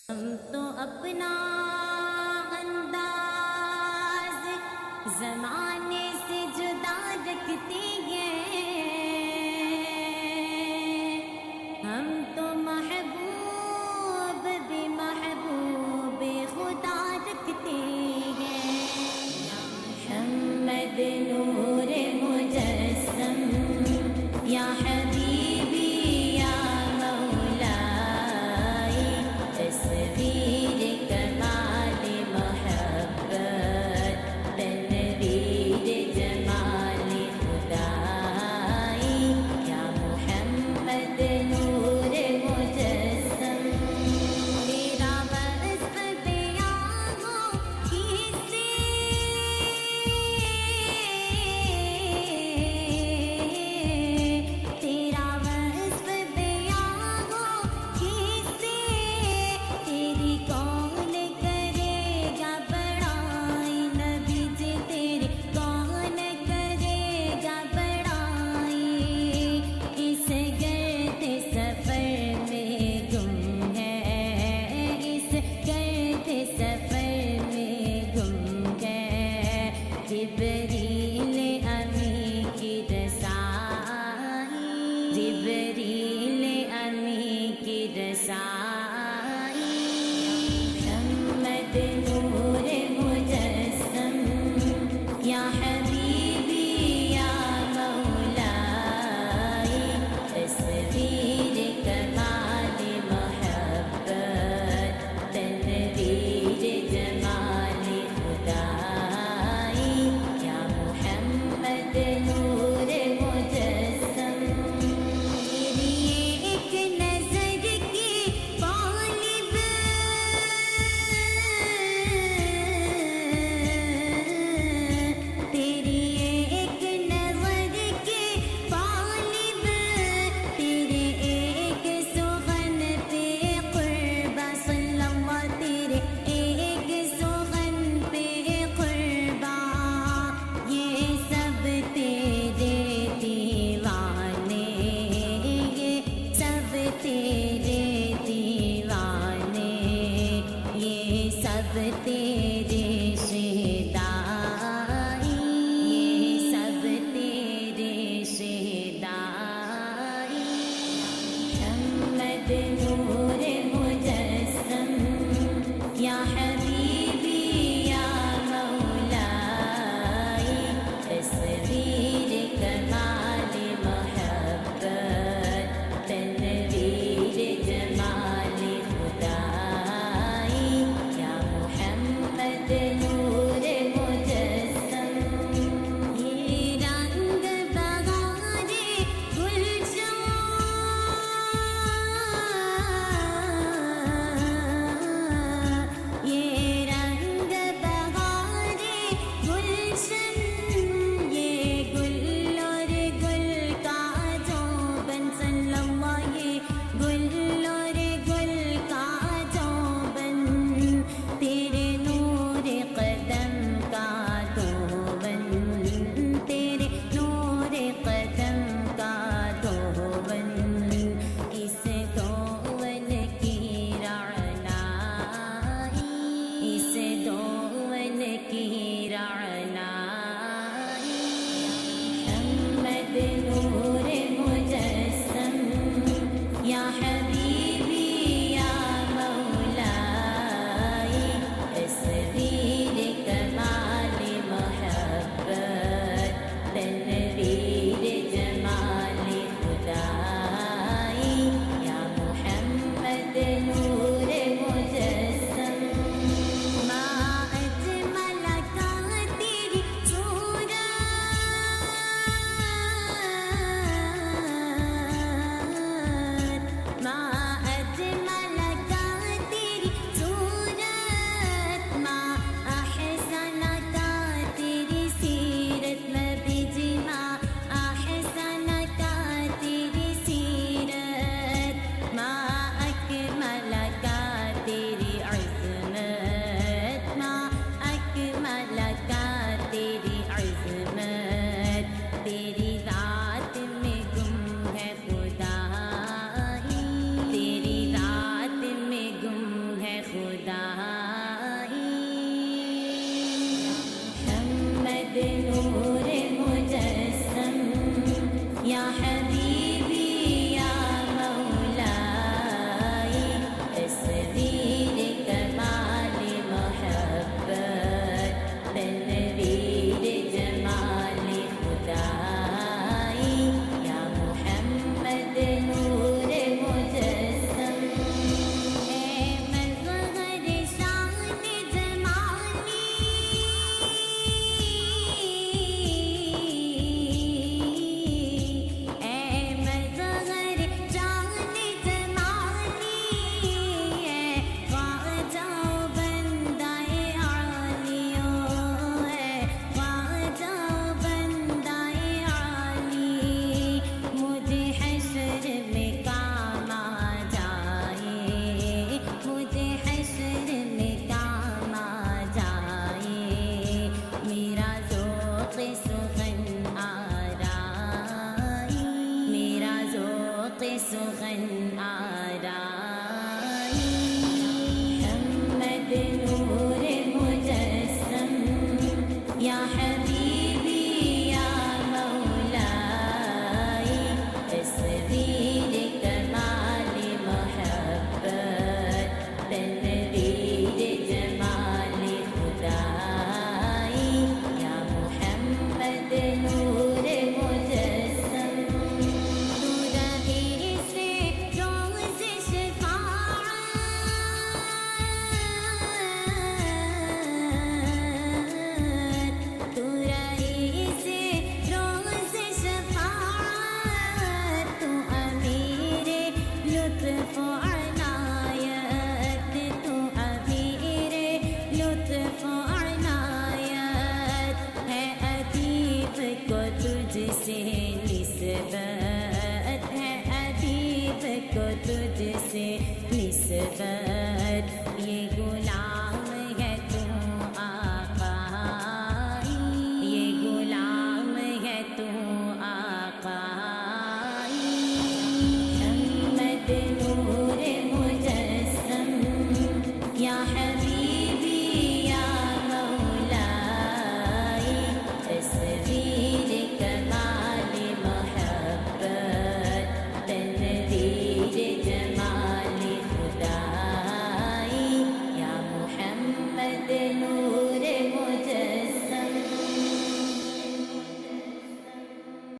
ہم تو اپنا انداز زمانے سے جدا رکھتے ہیں، ہم تو محبوب بھی محبوب خدا رکھتے ہیں۔ محمد نور مجسم یا حبیبی یا مولائی، تصویر کمال محبت تنویر جمال خدائی، یا محمد نور مجسم۔ تیرا وصف بیان ہو کیسے، تیرا وصف بیان ہو کیسے، تیری کون کرے گا بڑائی، نبی جی تیری کون کرے گا بڑائی، اس گرد سفر میں گم ہے، اس گرد سفر میں گم ہے، جبریل امی کی رسائی، جبریل امی کی رسائی۔ محمد نور مجسم یا حبیبی یا مولائی، تصویر کمال محبت تنویر جمال خدائی، یا محمد نور مجسم۔ تیری ایک نظر کی غالب، تیری ایک نظر کی غالب، تیرے ایک سخن پہ قربا صلی اللہ، تیرے ایک سخن پہ قربا، یہ سب تیرے دیوانے، یہ سب تیرے دیوانے، یہ سب تیرے شہدائی، یہ سب تیرے شہدائی۔ محمد نور مجسم یا حبیبی یا مولائی، تصویر کمال محبت تنویر جمال خدائی، یا محمد نور مجسم۔ یہ رنگ بہارے گلشن، حسن آرائی محمد نور مجسم یا حبیبی یا مولائی تصویر کمال محبت تنویر جمال خدائی یا محمد نور مجسم تو رئیس روز شفاعت تو رئیس روز شفاعت تو امیر لطف و عنایت تو امیر لطف و عنایت ہے ادیب کو تجھ سے نسبت ہے ادیب کو تجھ سے نسبت